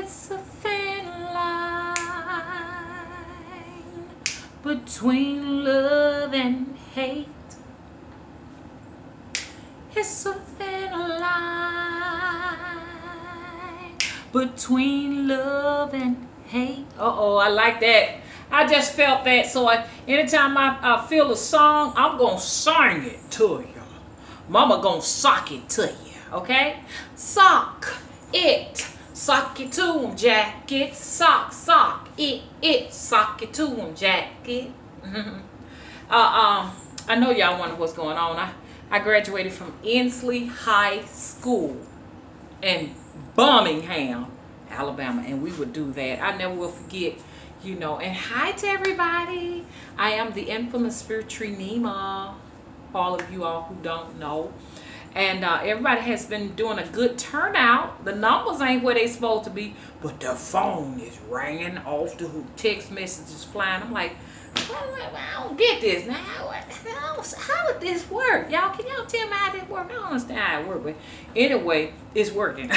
It's a thin line between love and hate. It's a thin line between love and hate. Uh-oh, I like that. I just felt that. So anytime I feel a song, I'm going to sing it to you. Mama going to sock it to you, okay? Sock it. Sock it to him, jacket. Sock it. Sock it to him, jacket. I know y'all wonder what's going on. I graduated from Inslee High School in Birmingham, Alabama, and we would do that. I never will forget, you know. And hi to everybody. I am the infamous Spiritual Nima, all of you all who don't know. And everybody has been doing a good turnout. The numbers ain't where they supposed to be, but the phone is ringing off the hook. Text messages flying. I'm like, I don't get this now. How would this work? Y'all, can y'all tell me how this work? I don't understand how it works, but anyway, it's working.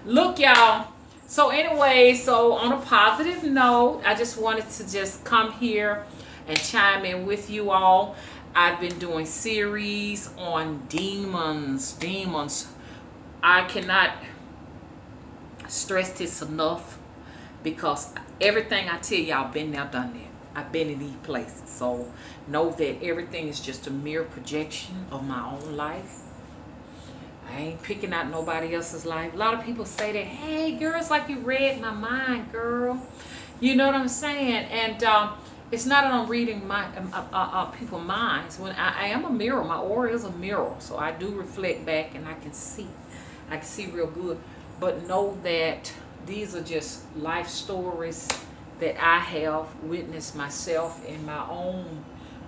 Look, y'all. So anyway, so on a positive note, I just wanted to just come here and chime in with you all. I've been doing series on demons. I cannot stress this enough because everything I tell y'all, been there, done that. I've been in these places. So know that everything is just a mere projection of my own life. I ain't picking out nobody else's life. A lot of people say that, hey, girl, it's like you read my mind, girl. You know what I'm saying? And it's not that I'm reading my people's minds. When I am a mirror, my aura is a mirror, so I do reflect back, and I can see real good. But know that these are just life stories that I have witnessed myself in my own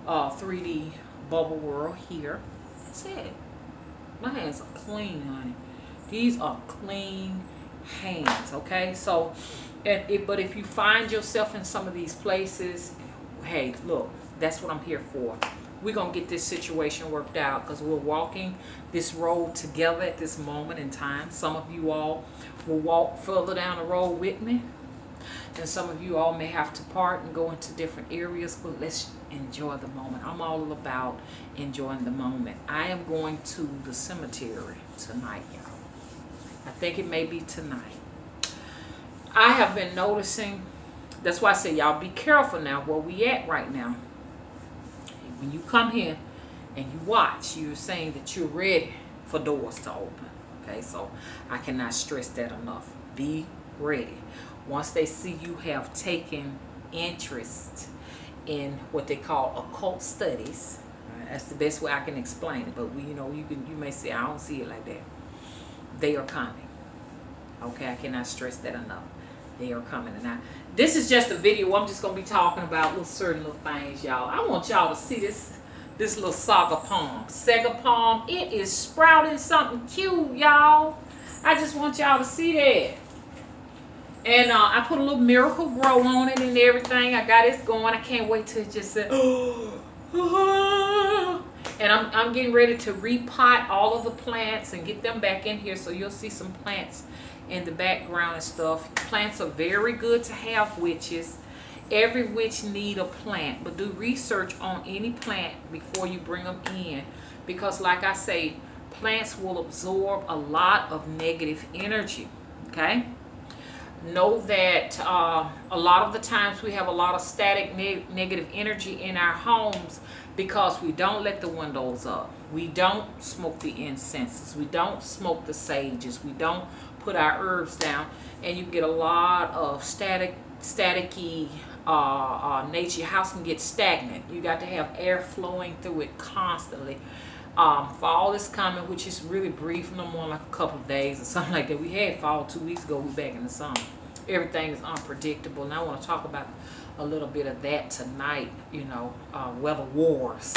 3D bubble world here. That's it. My hands are clean, honey. These are clean hands, okay? So, but if you find yourself in some of these places, hey, look, that's what I'm here for. We're going to get this situation worked out because we're walking this road together at this moment in time. Some of you all will walk further down the road with me. And some of you all may have to part and go into different areas, but let's enjoy the moment. I'm all about enjoying the moment. I am going to the cemetery tonight, y'all. I think it may be tonight. I have been noticing, that's why I say y'all be careful now where we at right now. When you come here and you watch, you're saying that you're ready for doors to open. Okay, so I cannot stress that enough. Be ready. Once they see you have taken interest in what they call occult studies, that's the best way I can explain it. But you may say I don't see it like that. They are coming. Okay, I cannot stress that enough. They are coming. And this is just a video. I'm just gonna be talking about certain little things, y'all. I want y'all to see this little saga palm. Saga palm. It is sprouting something cute, y'all. I just want y'all to see that. And I put a little Miracle Grow on it and everything. I got it going. I can't wait till it just said, and I'm getting ready to repot all of the plants and get them back in here. So you'll see some plants in the background and stuff. Plants are very good to have, witches. Every witch need a plant, but do research on any plant before you bring them in, because like I say, plants will absorb a lot of negative energy. Okay, know that a lot of the times we have a lot of static negative energy in our homes because we don't let the windows up, we don't smoke the incenses, we don't smoke the sages, we don't put our herbs down, and you get a lot of staticky nature. Your house can get stagnant. You got to have air flowing through it constantly. Fall is coming, which is really brief, no more like a couple of days or something like that. We had fall 2 weeks ago. We're back in the summer. Everything is unpredictable, and I want to talk about a little bit of that tonight. Weather wars.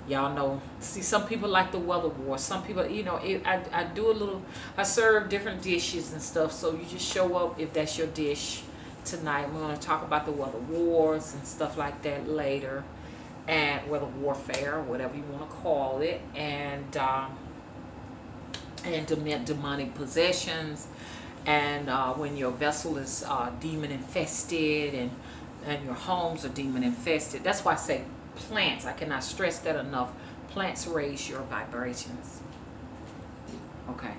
Y'all know, see, some people like the weather wars. Some people, I do a little, I serve different dishes and stuff, so you just show up if that's your dish tonight. We're going to talk about the weather wars and stuff like that later, and weather warfare, whatever you want to call it, and demonic possessions, And when your vessel is demon infested, and your homes are demon infested, that's why I say plants. I cannot stress that enough. Plants raise your vibrations. Okay.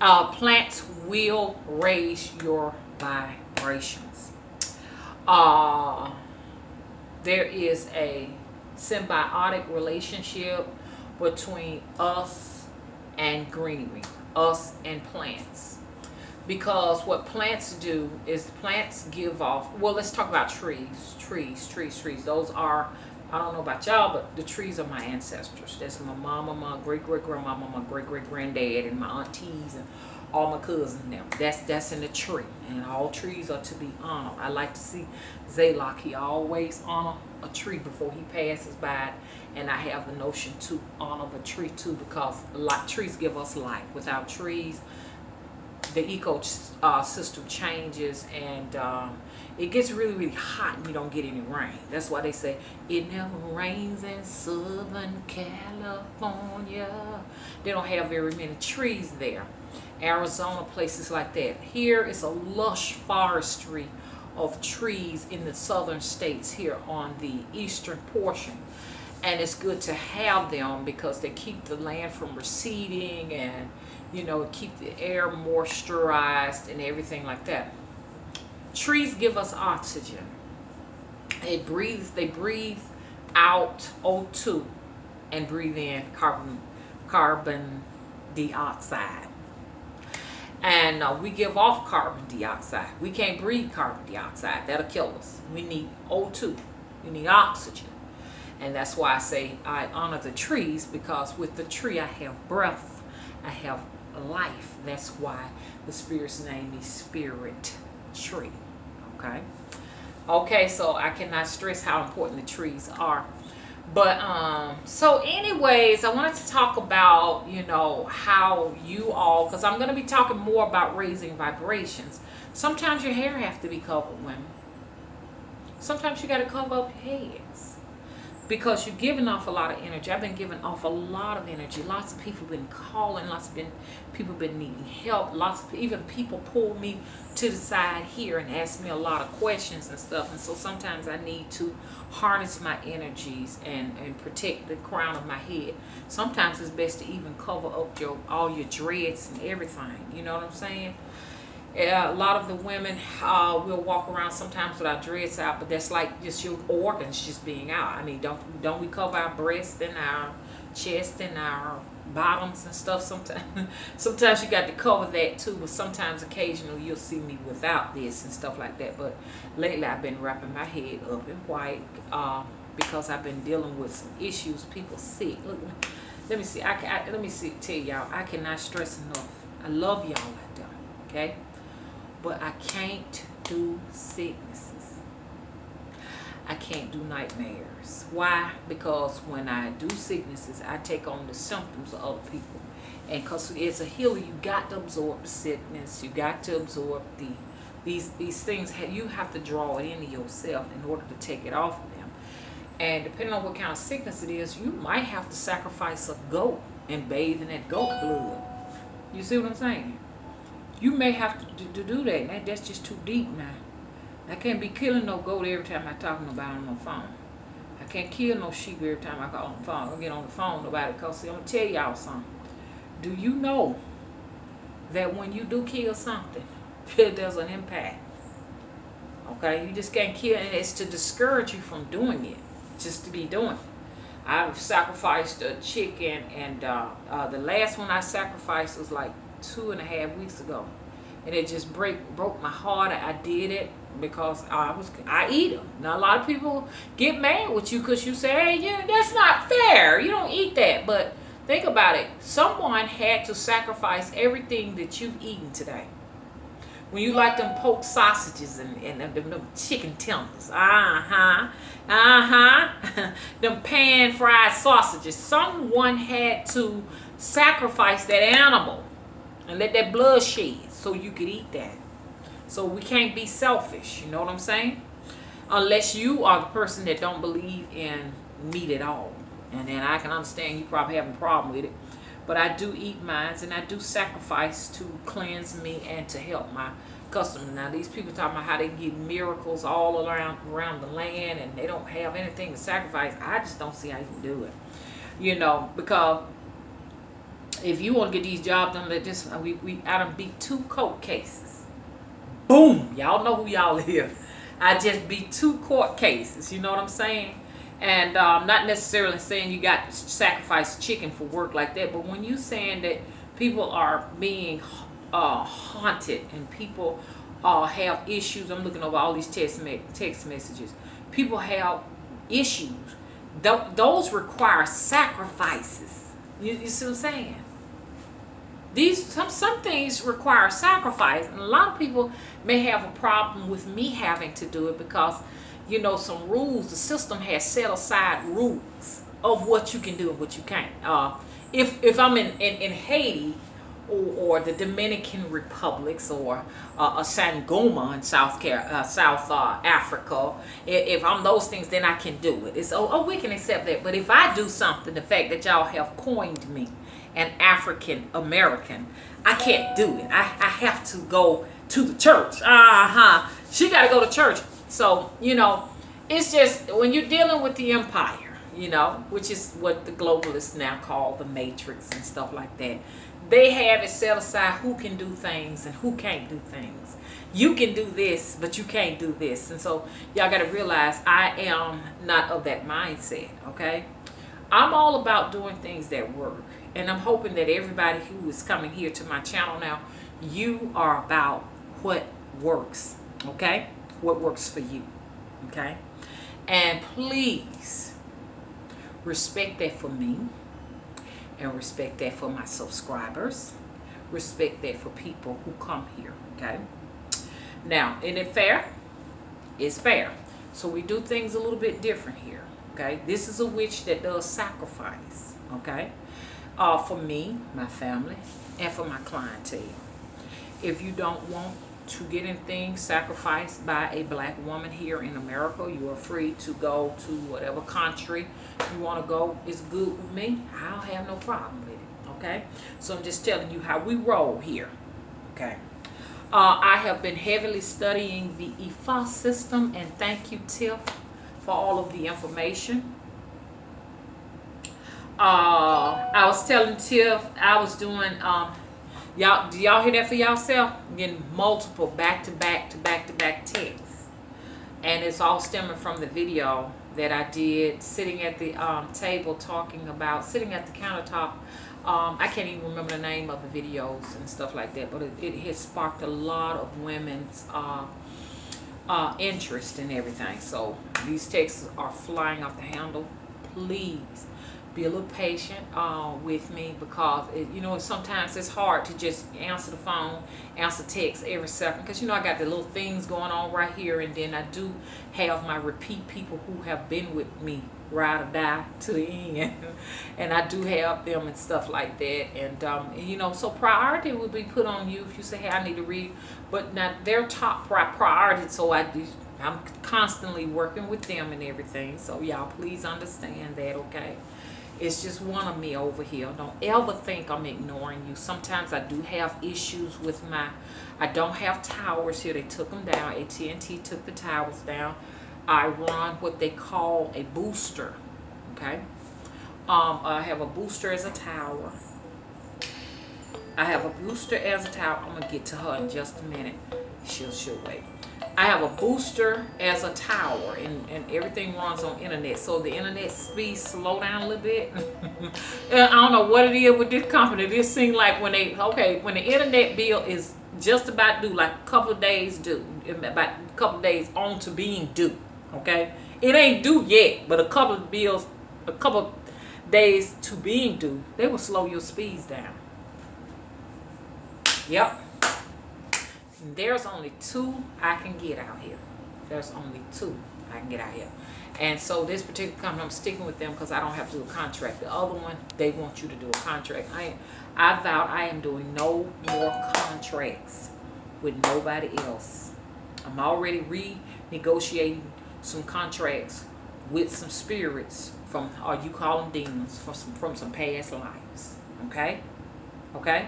Plants will raise your vibrations. There is a symbiotic relationship between us and greenery, us and plants. Because what plants do is plants give off, well, let's talk about trees. Trees. Those are, I don't know about y'all, but the trees are my ancestors. That's my mama, my great-great-grandmama, my great-great-granddad, and my aunties, and all my cousins and them. That's in the tree. And all trees are to be honored. I like to see Zaylock. He always honor a tree before he passes by. And I have the notion to honor the tree too, because trees give us life. Without trees, the ecosystem changes, and it gets really, really hot and you don't get any rain. That's why they say it never rains in Southern California. They don't have very many trees there. Arizona, places like that. Here is a lush forestry of trees in the southern states here on the eastern portion. And it's good to have them because they keep the land from receding, and keep the air moisturized and everything like that. Trees give us oxygen. They breathe out O2 and breathe in carbon dioxide. And we give off carbon dioxide. We can't breathe carbon dioxide. That'll kill us. We need O2. We need oxygen. And that's why I say I honor the trees, because with the tree I have breath. I have life. That's why the Spirit's name is Spirit Tree. Okay, so I cannot stress how important the trees are. But so anyways, I wanted to talk about how you all, because I'm going to be talking more about raising vibrations. Sometimes your hair has to be covered, women. Sometimes you got to cover up your heads, because you're giving off a lot of energy. I've been giving off a lot of energy. Lots of people have been calling. People have been needing help. Even people pull me to the side here and ask me a lot of questions and stuff. And so sometimes I need to harness my energies and protect the crown of my head. Sometimes it's best to even cover up all your dreads and everything. You know what I'm saying? A lot of the women will walk around sometimes with our dreads out, but that's like just your organs just being out. I mean, don't we cover our breasts and our chest and our bottoms and stuff sometimes you got to cover that too, but sometimes occasionally you'll see me without this and stuff like that. But lately I've been wrapping my head up in white because I've been dealing with some issues. People sick. Look, let me see. Tell y'all, I cannot stress enough. I love y'all out there, okay? But I can't do sicknesses. I can't do nightmares. Why? Because when I do sicknesses, I take on the symptoms of other people. And because as a healer, you got to absorb the sickness. You got to absorb these things. You have to draw it into yourself in order to take it off of them. And depending on what kind of sickness it is, you might have to sacrifice a goat and bathe in that goat blood. You see what I'm saying? You may have to do that. And that's just too deep now. I can't be killing no goat every time I talking about on the phone. I can't kill no sheep every time I call on the phone. I get on the phone about it. Because see, I'm going to tell y'all something. Do you know that when you do kill something, there's an impact? Okay? You just can't kill, and it's to discourage you from doing it. Just to be doing it. I've sacrificed a chicken, and the last one I sacrificed was like 2.5 weeks ago. And it just broke my heart. I did it because I eat them. Now a lot of people get mad with you because you say, hey, yeah, that's not fair. You don't eat that. But think about it. Someone had to sacrifice everything that you've eaten today. When you like them pork sausages and them chicken tenders, them pan fried sausages, someone had to sacrifice that animal and let that blood shed so you could eat that. So we can't be selfish, you know what I'm saying? Unless you are the person that don't believe in meat at all. And then I can understand you probably having a problem with it. but I do eat mine, and I do sacrifice to cleanse me and to help my customers. Now these people talking about how they get miracles all around the land and they don't have anything to sacrifice. I just don't see how you can do it. You know, because if you want to get these jobs done, I done beat 2 court cases. Boom, y'all know who y'all is. I just beat 2 court cases. You know what I'm saying? And not necessarily saying you got to sacrifice chicken for work like that, but when you saying that people are being haunted and people have issues, I'm looking over all these text messages. People have issues. Those require sacrifices. You see what I'm saying? Some things require sacrifice, and a lot of people may have a problem with me having to do it because, you know, some rules. The system has set aside rules of what you can do and what you can't. If I'm in Haiti or the Dominican Republics or Sangoma in South Africa, if I'm those things, then I can do it. We can accept that. But if I do something, the fact that y'all have coined me an African American, I can't do it. I have to go to the church. She got to go to church. So, you know, it's just when you're dealing with the empire, you know, which is what the globalists now call the matrix and stuff like that. They have it set aside who can do things and who can't do things. You can do this, but you can't do this. And so y'all got to realize I am not of that mindset, okay? I'm all about doing things that work. And I'm hoping that everybody who is coming here to my channel now, you are about what works, okay? What works for you, okay? And please respect that for me, and respect that for my subscribers, respect that for people who come here, okay? Now, isn't it fair? It's fair. So we do things a little bit different here, okay? This is a witch that does sacrifice, okay? For me, my family, and for my clientele. If you don't want to get anything sacrificed by a black woman here in America, you are free to go to whatever country you want to go. It's good with me. I don't have no problem with it, okay? So I'm just telling you how we roll here, okay? I have been heavily studying the Ifa system, and thank you, Tiff, for all of the information. I was telling Tiff I was doing y'all, do y'all hear that for yourself? I'm getting multiple back-to-back texts, and it's all stemming from the video that I did sitting at the table talking about sitting at the countertop. I can't even remember the name of the videos and stuff like that, but it has sparked a lot of women's interest in everything. So these texts are flying off the handle. Please be a little patient with me, because you know, sometimes it's hard to just answer the phone, answer text every second, because you know I got the little things going on right here, and then I do have my repeat people who have been with me ride or die to the end, and I do have them and stuff like that, and you know, so priority will be put on you if you say, hey, I need to read, but not their top priority. So I'm constantly working with them and everything. So y'all please understand that, okay? It's just one of me over here. Don't ever think I'm ignoring you. Sometimes I do have issues with I don't have towers here. They took them down. AT&T took the towers down. I run what they call a booster, okay? I have a booster as a tower. I'm going to get to her in just a minute. She'll wait. I have a booster as a tower, and everything runs on internet. So the internet speed slow down a little bit. I don't know what it is with this company. This seems like when the internet bill is just about due, like a couple of days due, about a couple of days on to being due, okay? It ain't due yet, but a couple of days to being due, they will slow your speeds down. Yep. There's only 2 I can get out here. There's only 2 I can get out here. And so this particular company, I'm sticking with them because I don't have to do a contract. The other one, they want you to do a contract. I vowed I am doing no more contracts with nobody else. I'm already renegotiating some contracts with some spirits from, or you call them demons, from some past lives. Okay? Okay?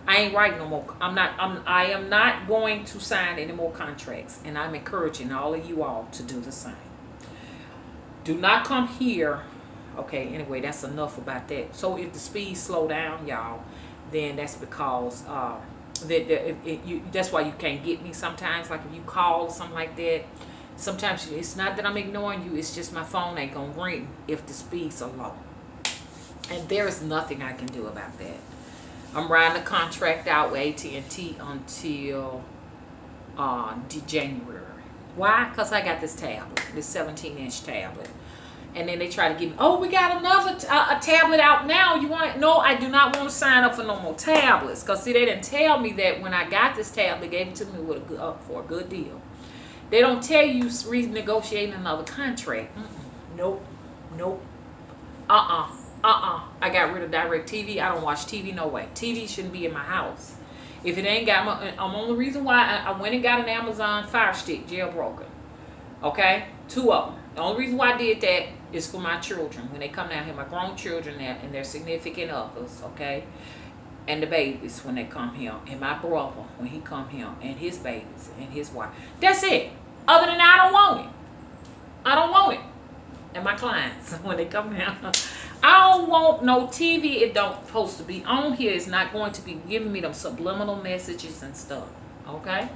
I ain't writing no more. I am not going to sign any more contracts. And I'm encouraging all of you all to do the same. Do not come here. Okay, anyway, that's enough about that. So if the speed slow down, y'all, then that's because that's why you can't get me sometimes. Like if you call or something like that, sometimes it's not that I'm ignoring you. It's just my phone ain't gonna ring if the speeds are low. And there is nothing I can do about that. I'm riding the contract out with AT&T until January. Why? Because I got this tablet, this 17-inch tablet. And then they try to give me, oh, we got another a tablet out now. You want it? No, I do not want to sign up for no more tablets. Because, see, they didn't tell me that when I got this tablet, they gave it to me with for a good deal. They don't tell you renegotiating another contract. Nope. Nope. I got rid of DirecTV. I don't watch TV no way. TV shouldn't be in my house. If it ain't got my, I'm only reason why I went and got an Amazon Fire Stick jailbroken. Okay? 2 of them. The only reason why I did that is for my children. When they come down here, my grown children and their significant others, okay? And the babies when they come here. And my brother when he come here. And his babies and his wife. That's it. Other than that, I don't want it. I don't want it. And my clients when they come here. I don't want no TV. It don't supposed to be on here. It's not going to be giving me them subliminal messages and stuff. Okay?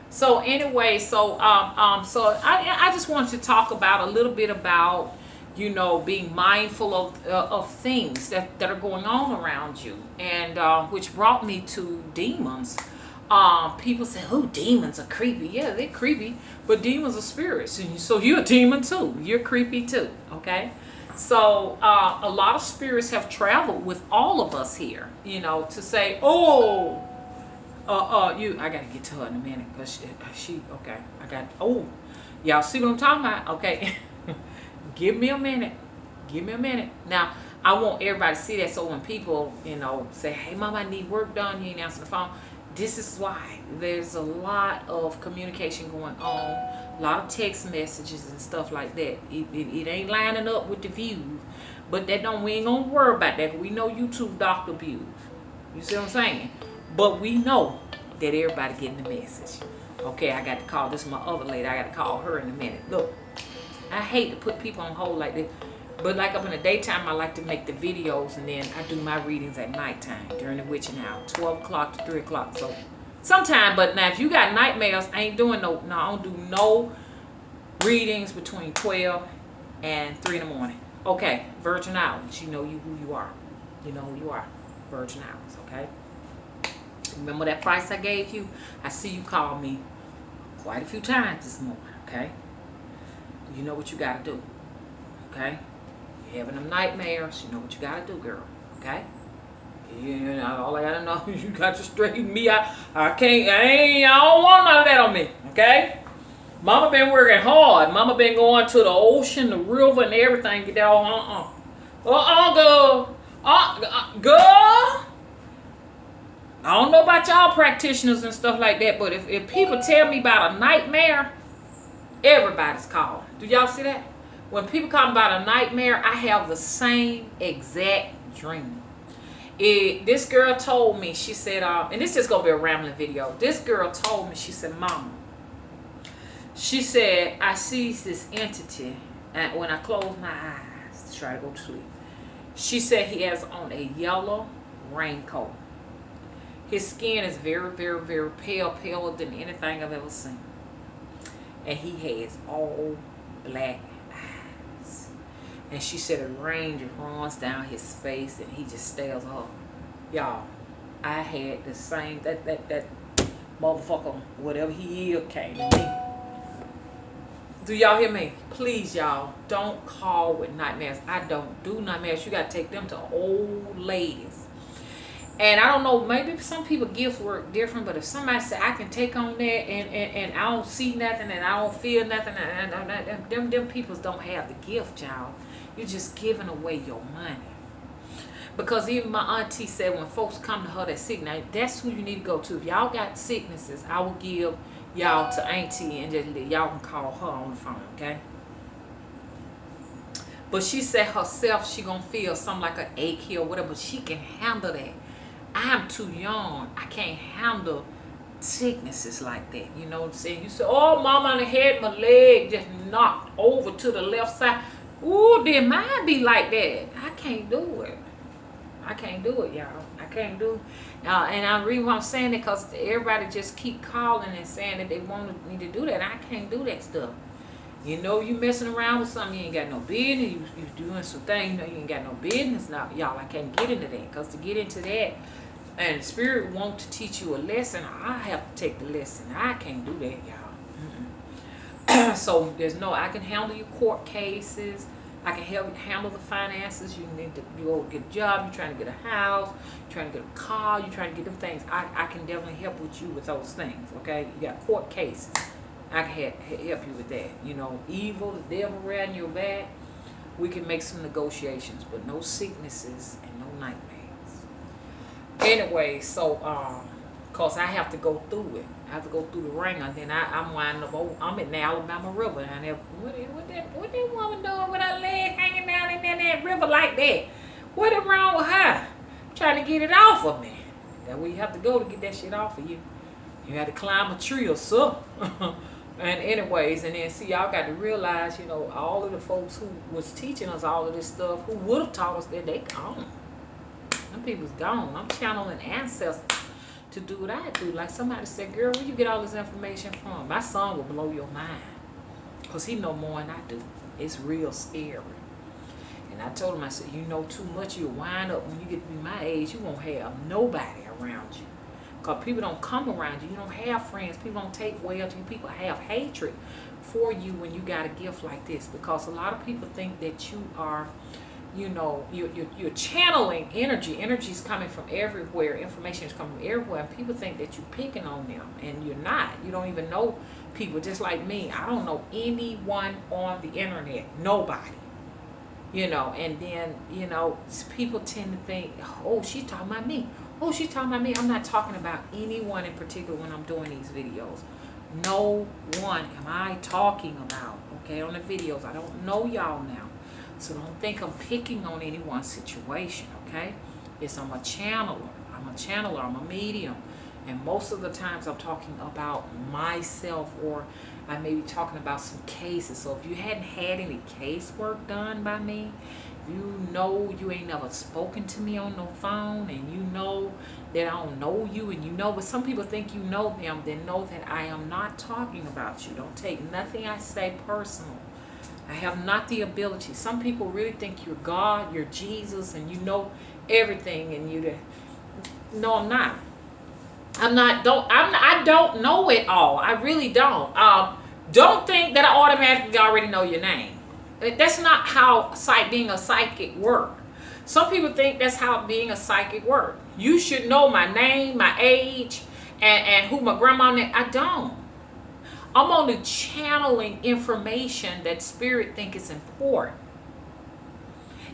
So anyway, so I just wanted to talk about a little bit about, you know, being mindful of things that are going on around you, and which brought me to demons. People say, "Oh, demons are creepy." Yeah, they're creepy, but demons are spirits, and so you're a demon too. You're creepy too. Okay, so a lot of spirits have traveled with all of us here. You know, to say, "Oh." I gotta get to her in a minute because she okay. Y'all see what I'm talking about? Okay, give me a minute. Now, I want everybody to see that, so when people, you know, say, "Hey, Mom, I need work done," you ain't answer the phone. This is why. There's a lot of communication going on, a lot of text messages and stuff like that. It ain't lining up with the views, but we ain't gonna worry about that. We know YouTube Dr. Views. You see what I'm saying? But we know that everybody getting the message. Okay, I got to call. This is my other lady. I got to call her in a minute. Look, I hate to put people on hold like this. But like up in the daytime, I like to make the videos. And then I do my readings at nighttime during the witching hour. 12 o'clock to 3 o'clock. So sometime. But now if you got nightmares, I ain't doing I don't do no readings between 12 and 3 in the morning. Okay, Virgin Islands. You know who you are. You know who you are. Virgin Islands, okay? Remember that price I gave you? I see you called me quite a few times this morning, okay? You know what you got to do, okay? You're having them nightmares. You know what you got to do, girl, okay? You know, all I got to know is you got to straighten me out. I don't want none of that on me, okay? Mama been working hard. Mama been going to the ocean, the river, and everything. Get that all, girl. Girl. I don't know about y'all practitioners and stuff like that, but if people tell me about a nightmare, everybody's calling. Do y'all see that? When people call me about a nightmare, I have the same exact dream. This girl told me, she said, and this is going to be a rambling video. This girl told me, she said, "Mama," she said, "I see this entity and when I close my eyes to try to go to sleep." She said he has on a yellow raincoat. His skin is very, very, very pale, paler than anything I've ever seen. And he has all black eyes. And she said a rain just runs down his face and he just stares up. Y'all, I had the same, that motherfucker, whatever he is, came to me. Do y'all hear me? Please, y'all, don't call with nightmares. I don't do nightmares. You got to take them to old ladies. And I don't know, maybe some people gifts work different, but if somebody say I can take on that and I don't see nothing and I don't feel nothing, and them people don't have the gift, y'all. You're just giving away your money. Because even my auntie said when folks come to her that's sick, now that's who you need to go to. If y'all got sicknesses, I will give y'all to auntie and just y'all can call her on the phone, okay? But she said herself she gonna feel something like an ache here or whatever, but she can handle that. I'm too young. I can't handle sicknesses like that. You know what I'm saying? You say, oh, mama, I had my leg just knocked over to the left side. Ooh, then mine be like that. I can't do it. I can't do it, y'all. I can't do it. And I reason why I'm saying it because everybody just keep calling and saying that they want me to do that. I can't do that stuff. You know you messing around with something you ain't got no business. You doing some things you know you ain't got no business. Now, y'all, I can't get into that because to get into that, and the Spirit wants to teach you a lesson, I have to take the lesson. I can't do that, y'all. So there's no, I can handle your court cases. I can help handle the finances. You need to go get a job. You're trying to get a house. You're trying to get a car. You're trying to get them things. I can definitely help with you with those things, okay? You got court cases. I can help you with that. You know, evil, the devil around your back. We can make some negotiations, but no sicknesses and no nightmares. Anyway, so cause I have to go through it. I have to go through the ringer. Then I'm winding up. I'm in the Alabama River, and what that woman doing with her leg hanging down in that river like that? What is wrong with her? Trying to get it off of me. That's where you have to go to get that shit off of you. You had to climb a tree or something. And anyways, and then see, y'all got to realize, you know, all of the folks who was teaching us all of this stuff, who would have taught us that, they gone. Them people's gone. I'm channeling ancestors to do what I do. Like somebody said, girl, where you get all this information from? My son will blow your mind. Because he know more than I do. It's real scary. And I told him, I said, you know too much, you'll wind up when you get to be my age, you won't have nobody around you. Because people don't come around you. You don't have friends. People don't take well to you. People have hatred for you when you got a gift like this. Because a lot of people think that you are, you know, you're channeling energy. Energy is coming from everywhere. Information is coming from everywhere. And people think that you're picking on them. And you're not. You don't even know people. Just like me. I don't know anyone on the internet. Nobody. You know, and then, you know, people tend to think, oh, she's talking about me. Oh, she's talking about me. I'm not talking about anyone in particular when I'm doing these videos. No one am I talking about, okay, on the videos. I don't know y'all now. So don't think I'm picking on anyone's situation, okay? Yes, I'm a channeler. I'm a medium. And most of the times I'm talking about myself, or I may be talking about some cases. So if you hadn't had any casework done by me, you know you ain't never spoken to me on no phone, and you know that I don't know you, and you know, but some people think you know them, then know that I am not talking about you. Don't take nothing I say personal. I have not the ability. Some people really think you're God, you're Jesus, and you know everything, and no, I'm not. I don't know it all. I really don't. Don't think that I automatically already know your name. That's not how being a psychic works. Some people think that's how being a psychic works. You should know my name, my age, and who my grandma is. I don't. I'm only channeling information that spirit think is important.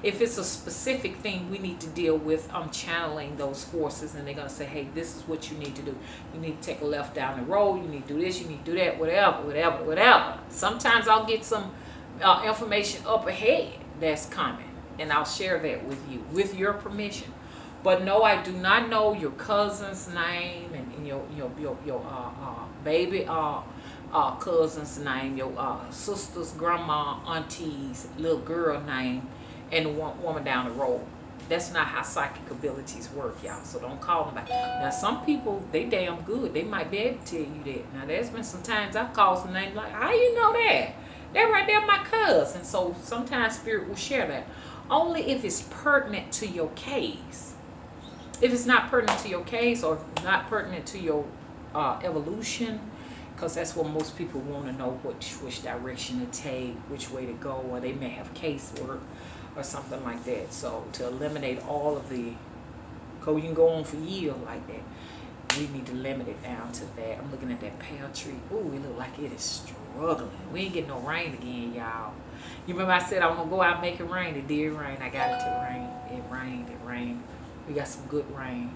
If it's a specific thing we need to deal with, I'm channeling those forces, and they're going to say, hey, this is what you need to do. You need to take a left down the road. You need to do this. You need to do that, whatever. Sometimes I'll get some information up ahead that's coming, and I'll share that with you with your permission. But no, I do not know your cousin's name and your baby cousin's name, your sister's grandma, auntie's little girl name, and the woman down the road. That's not how psychic abilities work, y'all. So don't call them back. Now, some people, they damn good. They might be able to tell you that. Now, there's been some times I've called some names like, how you know that? They're right there, my cousin. So sometimes spirit will share that. Only if it's pertinent to your case. If it's not pertinent to your case, or not pertinent to your evolution, because that's what most people want to know, which direction to take, which way to go, or they may have casework or something like that. So to eliminate all of the, because you can go on for years like that, we need to limit it down to that. I'm looking at that pear tree. Ooh, it look like it is struggling. We ain't getting no rain again, y'all. You remember I said I'm going to go out and make it rain? It did rain. I got it to rain. It rained. We got some good rain.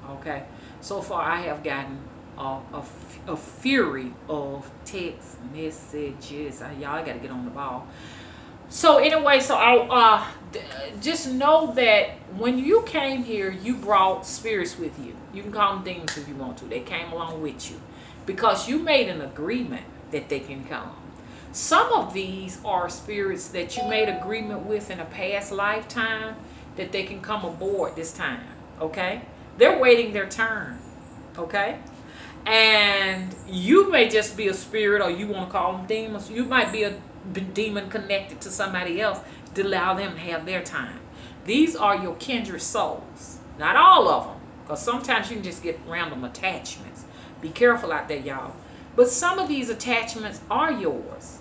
Okay. So far I have gotten a fury of text messages. Y'all got to get on the ball. So anyway, so I just know that when you came here, you brought spirits with you. You can call them demons if you want to. They came along with you because you made an agreement that they can come. Some of these are spirits that you made agreement with in a past lifetime that they can come aboard this time. Okay, they're waiting their turn. Okay. And you may just be a spirit, or you want to call them demons. You might be a demon connected to somebody else to allow them to have their time. These are your kindred souls. Not all of them, because sometimes you can just get random attachments. Be careful out there, y'all. But some of these attachments are yours.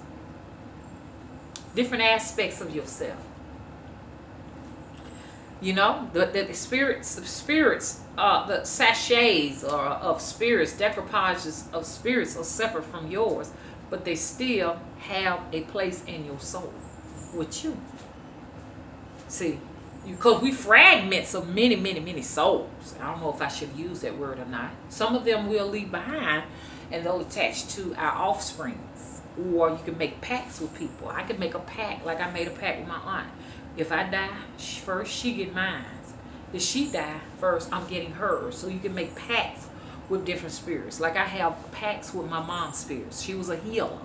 Different aspects of yourself. You know, the spirits, the sachets or of spirits, decoupages of spirits are separate from yours, but they still have a place in your soul with you. See, because we fragments of many, many, many souls. I don't know if I should use that word or not. Some of them we'll leave behind, and they'll attach to our offsprings. Or you can make pacts with people. I could make a pact, like I made a pact with my aunt. If I die first, she get mine. If she die first, I'm getting hers. So you can make pacts with different spirits. Like I have pacts with my mom's spirits. She was a healer.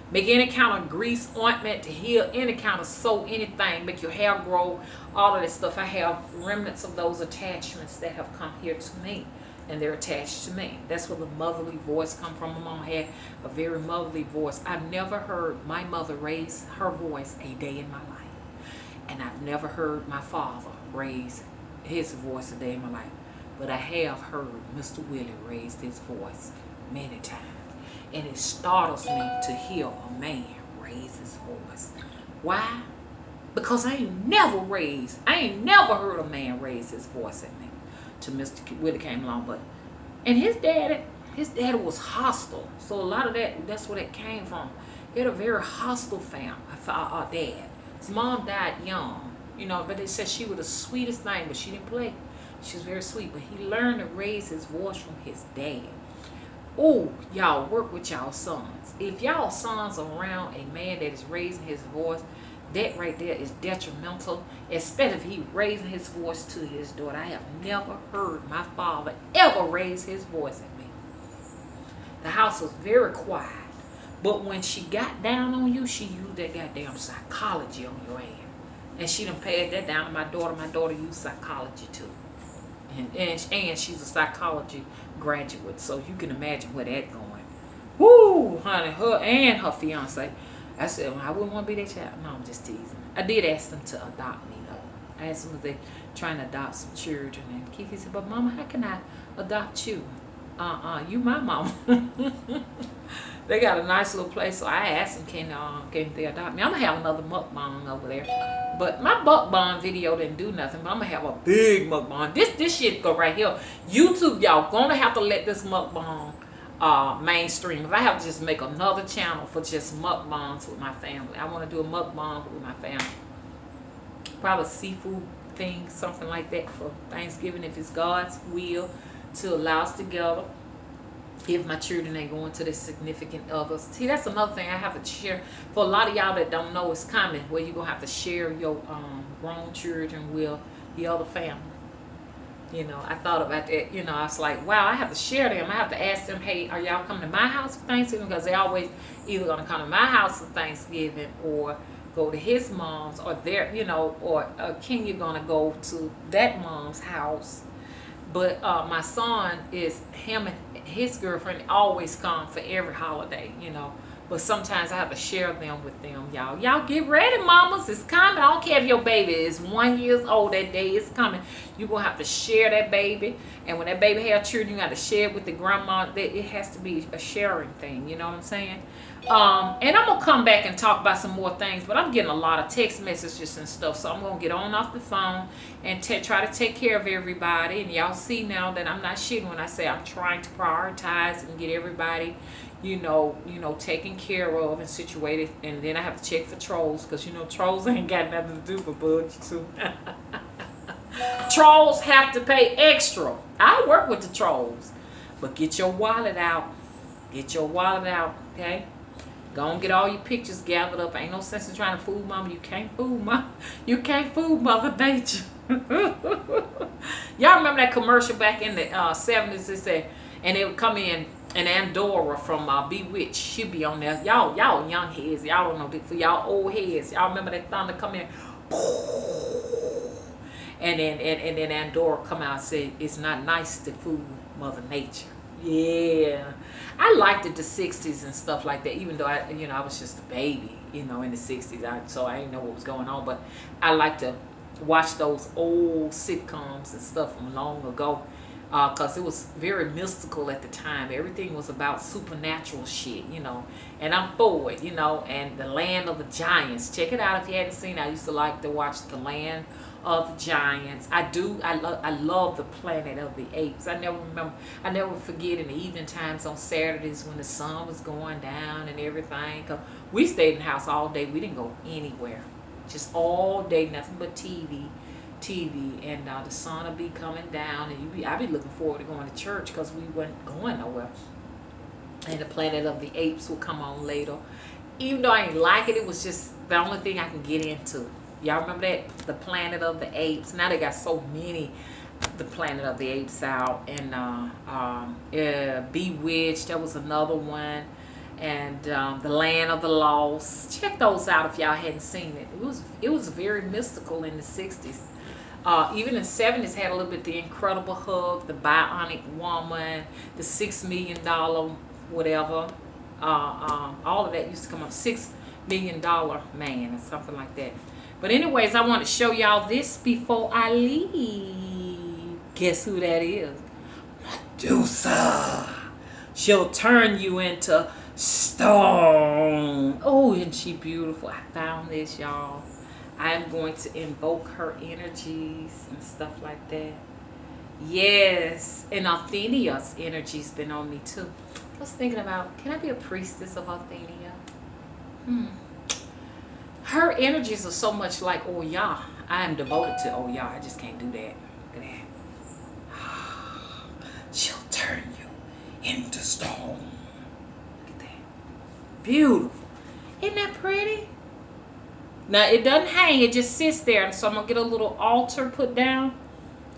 Make any kind of grease, ointment to heal, any kind of soap, anything. Make your hair grow, all of that stuff. I have remnants of those attachments that have come here to me. And they're attached to me. That's where the motherly voice come from. My mom had a very motherly voice. I've never heard my mother raise her voice a day in my life. And I've never heard my father raise his voice a day in my life. But I have heard Mr. Willie raise his voice many times. And it startles me to hear a man raise his voice. Why? Because I ain't never heard a man raise his voice at me. Till Mr. Willie came along. And his daddy was hostile. So a lot of that's where that came from. He had a very hostile family, dad. His mom died young, but they said she was the sweetest thing, but she didn't play. She was very sweet, but he learned to raise his voice from his dad. Oh, y'all work with y'all sons. If y'all sons are around a man that is raising his voice, that right there is detrimental, especially if he raising his voice to his daughter. I have never heard my father ever raise his voice at me. The house was very quiet. But when she got down on you, she used that goddamn psychology on your ass. And she done passed that down to my daughter. My daughter used psychology too. And she's a psychology graduate. So you can imagine where that's going. Woo, honey, her and her fiance. I said, well, I wouldn't want to be that child. No, I'm just teasing. I did ask them to adopt me though. I asked them if they're trying to adopt some children. And Kiki said, but mama, how can I adopt you? You my mama. They got a nice little place, so I asked them, can they adopt me? I'm going to have another mukbang over there. But my mukbang video didn't do nothing, but I'm going to have a big mukbang. This shit go right here. YouTube, y'all, going to have to let this mukbang mainstream. If I have to just make another channel for just mukbangs with my family. I want to do a mukbang with my family. Probably a seafood thing, something like that for Thanksgiving, if it's God's will to allow us together. If my children ain't going to their significant others. See, that's another thing I have to share. For a lot of y'all that don't know, it's coming where you're going to have to share your grown children with the other family. I thought about that. I was like, wow, I have to share them. I have to ask them, hey, are y'all coming to my house for Thanksgiving? Because they always either going to come to my house for Thanksgiving or go to his mom's or their, or Kenya going to go to that mom's house. But my son him and his girlfriend always come for every holiday, But sometimes I have to share them with them, y'all. Y'all get ready, mamas. It's coming. I don't care if your baby is 1 year old that day. It's coming. You're going to have to share that baby. And when that baby has children, you got to share it with the grandma. It has to be a sharing thing. You know what I'm saying? And I'm going to come back and talk about some more things. But I'm getting a lot of text messages and stuff. So I'm going to get on off the phone and try to take care of everybody. And y'all see now that I'm not shitting when I say I'm trying to prioritize and get everybody taken care of and situated. And then I have to check for trolls because trolls ain't got nothing to do but budget too. Trolls have to pay extra. I work with the trolls, but get your wallet out. Okay? Go and get all your pictures gathered up. Ain't no sense in trying to fool mama. You can't fool mama. You can't fool Mother Nature. Y'all remember that commercial back in the 70s? It said, and they would come in, and Andorra from Bewitched, she'd be on there. Y'all young heads. Y'all don't know. For y'all old heads, y'all remember that thunder come in? And then Andorra come out and say, it's not nice to fool Mother Nature. Yeah, I liked it the 60s and stuff like that, even though I was just a baby, in the 60s, so I didn't know what was going on, but I like to watch those old sitcoms and stuff from long ago, because it was very mystical at the time. Everything was about supernatural shit, and I'm for it, and the Land of the Giants. Check it out if you hadn't seen it. I used to like to watch the Land of the Giants. I love the Planet of the Apes. I never forget in the evening times on Saturdays when the sun was going down and everything. 'Cause we stayed in the house all day. We didn't go anywhere. Just all day, nothing but TV, and the sun would be coming down, and I'd be looking forward to going to church because we weren't going nowhere. And the Planet of the Apes would come on later. Even though I ain't like it, it was just the only thing I can get into. Y'all remember that? The Planet of the Apes. Now they got so many, the Planet of the Apes out, and Bewitched. That was another one, and the Land of the Lost. Check those out if y'all hadn't seen it. It was very mystical in the 60s. Even in the 70s had a little bit the Incredible Hulk, the Bionic Woman, the $6 million whatever. All of that used to come up. $6 million man or something like that. But anyways, I want to show y'all this before I leave. Guess who that is? Medusa. She'll turn you into stone. Oh, isn't she beautiful? I found this, y'all. I am going to invoke her energies and stuff like that. Yes. And Athena's energy's been on me too. I was thinking about, can I be a priestess of Athena? Her energies are so much like Oya. I am devoted to Oya. I just can't do that. Look at that. She'll turn you into stone. Look at that. Beautiful. Isn't that pretty? Now, it doesn't hang. It just sits there. So I'm going to get a little altar put down.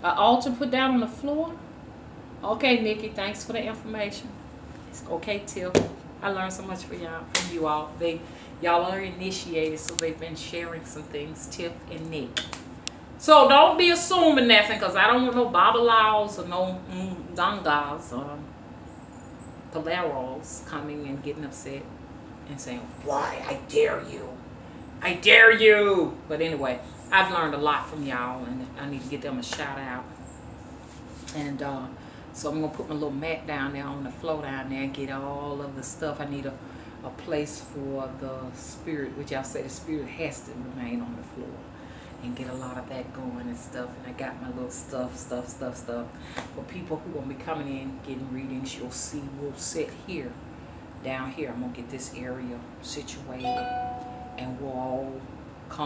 An altar put down on the floor. Okay, Nikki. Thanks for the information. It's okay, Tiff. I learned so much from you all. Y'all are initiated, so they've been sharing some things, Tiff and Nick. So don't be assuming nothing, because I don't want no babalaos or no dangas or paleros coming and getting upset and saying, why, I dare you. I dare you. But anyway, I've learned a lot from y'all, and I need to give them a shout out. And so I'm going to put my little mat down there on the floor down there and get all of the stuff. I need a place for the spirit, which y'all say the spirit has to remain on the floor, and get a lot of that going and stuff. And I got my little stuff for people who will be coming in getting readings. You'll see we'll sit here, down here. I'm gonna get this area situated, and we'll all